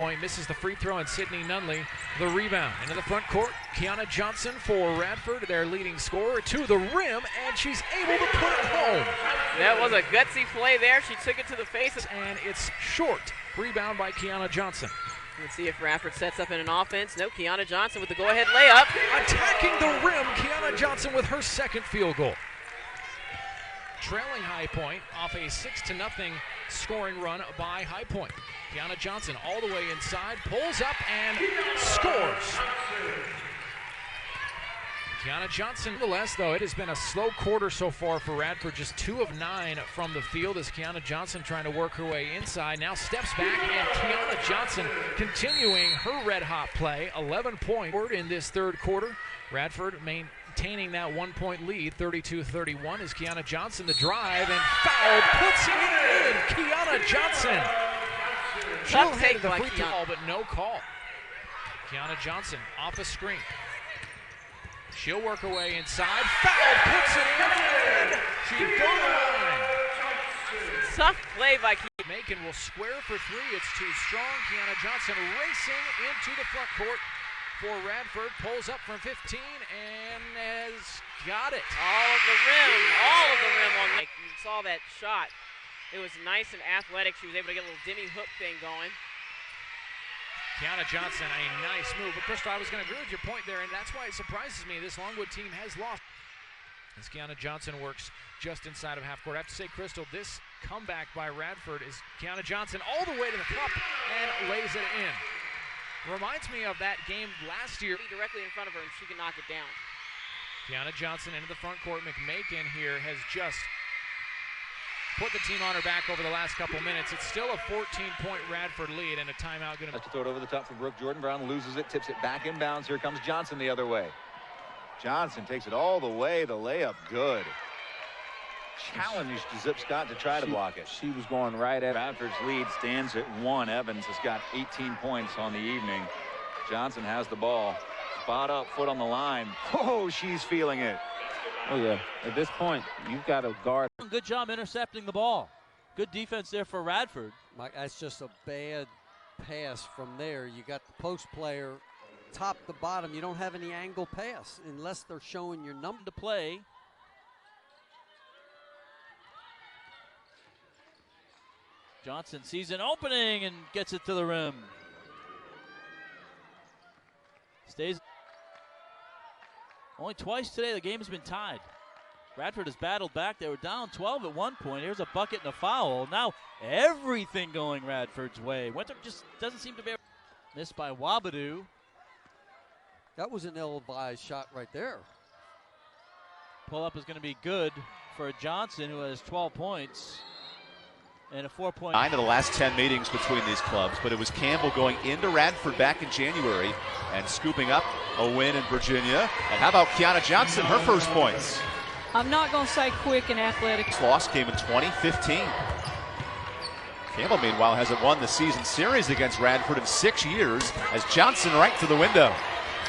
Point misses the free throw, and Sydney Nunley the rebound. Into the front court, Khiana Johnson for Radford, their leading scorer, to the rim, and she's able to put it home. That was a gutsy play there. She took it to the face. And it's short. Rebound by Khiana Johnson. Let's see if Radford sets up in an offense. No, Khiana Johnson with the go-ahead layup. Attacking the rim, Khiana Johnson with her second field goal. Trailing High Point off a 6-0 scoring run by High Point. Khiana Johnson all the way inside, pulls up and scores. Khiana Johnson, nonetheless, though, it has been a slow quarter so far for Radford. Just 2 of 9 from the field as Khiana Johnson trying to work her way inside. Now steps back, and Khiana Johnson continuing her red-hot play. 11-point in this third quarter. Radford maintaining that 1-point lead, 32-31, as Khiana Johnson the drive and foul puts it in. Khiana Johnson. She'll head to the free throw, but no call. Khiana Johnson off a screen. She'll work her way inside. Foul puts it in. She'll go to the line. Tough play by Khiana. Macon will square for 3. It's too strong. Khiana Johnson racing into the front court for Radford. Pulls up from 15 and has got it. All of the rim on Nick. You saw that shot. It was nice and athletic. She was able to get a little Demi hook thing going. Khiana Johnson, a nice move. But Crystal, I was going to agree with your point there, and that's why it surprises me this Longwood team has lost. As Khiana Johnson works just inside of half court. I have to say, Crystal, this comeback by Radford is Khiana Johnson all the way to the cup and lays it in. Reminds me of that game last year. Directly in front of her, and she can knock it down. Khiana Johnson into the front court. McMakin here has just put the team on her back over the last couple minutes. It's still a 14-point Radford lead, and a timeout going to throw it over the top for Brooke. Jordan Brown loses it, tips it back inbounds. Here comes Johnson the other way. Johnson takes it all the way. The layup good. Challenged Zip Scott to try to block it. She was going right at Radford's lead. Stands at 1. Evans has got 18 points on the evening. Johnson has the ball. Spot up, foot on the line. Oh, she's feeling it. Oh, yeah. At this point, you've got to guard. Good job intercepting the ball. Good defense there for Radford. Mike, that's just a bad pass from there. You got the post player top to bottom. You don't have any angle pass unless they're showing your number to play. Johnson sees an opening and gets it to the rim. Stays. Only twice today the game has been tied. Radford has battled back. They were down 12 at one point. Here's a bucket and a foul. Now everything going Radford's way. Winthrop just doesn't seem to be. Missed by Wabadoo. That was an ill-advised shot right there. Pull-up is going to be good for Johnson, who has 12 points. And a 4-point. 9 of the last 10 meetings between these clubs, but it was Campbell going into Radford back in January and scooping up a win in Virginia. And how about Khiana Johnson, her first points? I'm not going to say quick and athletic. This loss came in 2015. Campbell, meanwhile, hasn't won the season series against Radford in 6 years as Johnson right to the window.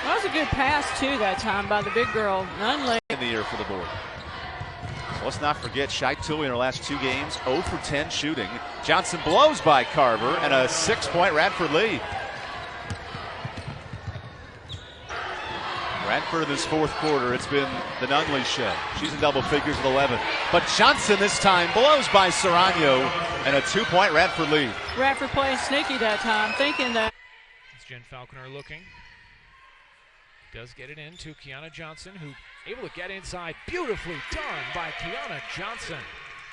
That was a good pass, too, that time by the big girl, Nunley. In the year for the board. So let's not forget, Shai Tui in her last 2 games, 0 for 10 shooting. Johnson blows by Carver and a 6-point Radford lead. Radford in this fourth quarter, it's been the Nunley show. She's in double figures with 11. But Johnson this time blows by Serrano and a 2-point Radford lead. Radford playing sneaky that time, thinking that. It's Jen Falconer looking. Does get it in to Khiana Johnson, who able to get inside. Beautifully done by Khiana Johnson.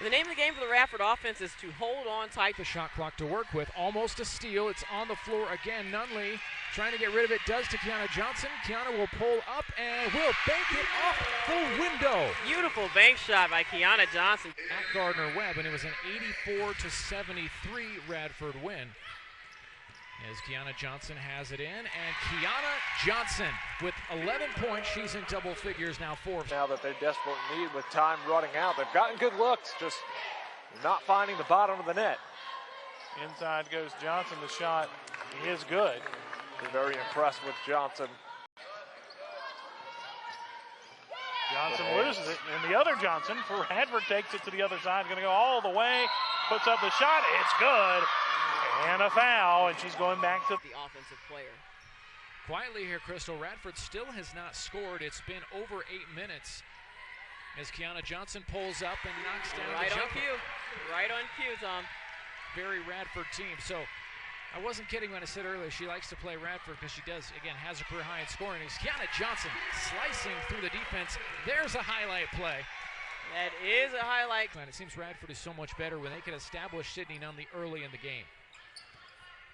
The name of the game for the Radford offense is to hold on tight. The shot clock to work with. Almost a steal. It's on the floor again. Nunley trying to get rid of it. Does to Khiana Johnson. Khiana will pull up and will bank it off the window. Beautiful bank shot by Khiana Johnson. At Gardner-Webb, and it was an 84-73 Radford win. As Khiana Johnson has it in, and Khiana Johnson with 11 points. She's in double figures now, 4. Now that they're desperate in need with time running out, they've gotten good looks, just not finding the bottom of the net. Inside goes Johnson. The shot is good. They're very impressed with Johnson. Johnson loses it, and the other Johnson for Radford takes it to the other side. Going to go all the way, puts up the shot. It's good. And a foul, and she's going back to the offensive player. Quietly here, Crystal, Radford still has not scored. It's been over 8 minutes as Khiana Johnson pulls up and knocks down Right the on jumper. cue. Right on cue, Tom. Very Radford team. So I wasn't kidding when I said earlier she likes to play Radford because she does, again, has a career high in scoring. It's Khiana Johnson slicing through the defense. There's a highlight play. That is a highlight. And it seems Radford is so much better when they can establish Sydney Nunley early in the game.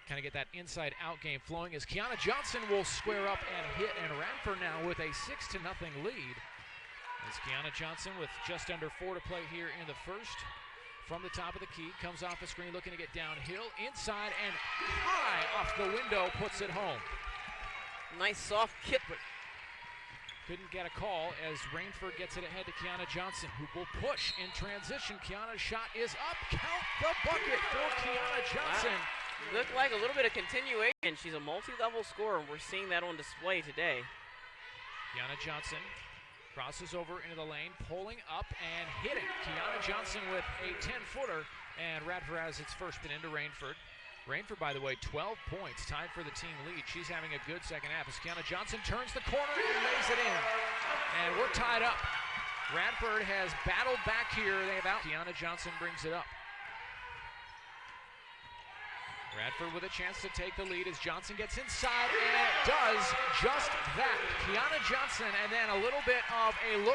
Kind of get that inside-out game flowing as Khiana Johnson will square up and hit, and Radford now with a 6-0 lead. As Khiana Johnson with just under 4 to play here in the first. From the top of the key, comes off the screen looking to get downhill, inside and high off the window, puts it home. Nice soft kick. But couldn't get a call as Rainford gets it ahead to Khiana Johnson, who will push in transition. Khiana's shot is up. Count the bucket for Khiana Johnson. Wow. Looked like a little bit of continuation. She's a multi-level scorer, and we're seeing that on display today. Khiana Johnson crosses over into the lane, pulling up and hitting. Khiana Johnson with a 10-footer, and Radford has its first been into Rainford. Rainford, by the way, 12 points, tied for the team lead. She's having a good second half as Khiana Johnson turns the corner and lays it in. And we're tied up. Radford has battled back here. They have out. Khiana Johnson brings it up. Radford with a chance to take the lead as Johnson gets inside and does just that. Khiana Johnson, and then a little bit of a look.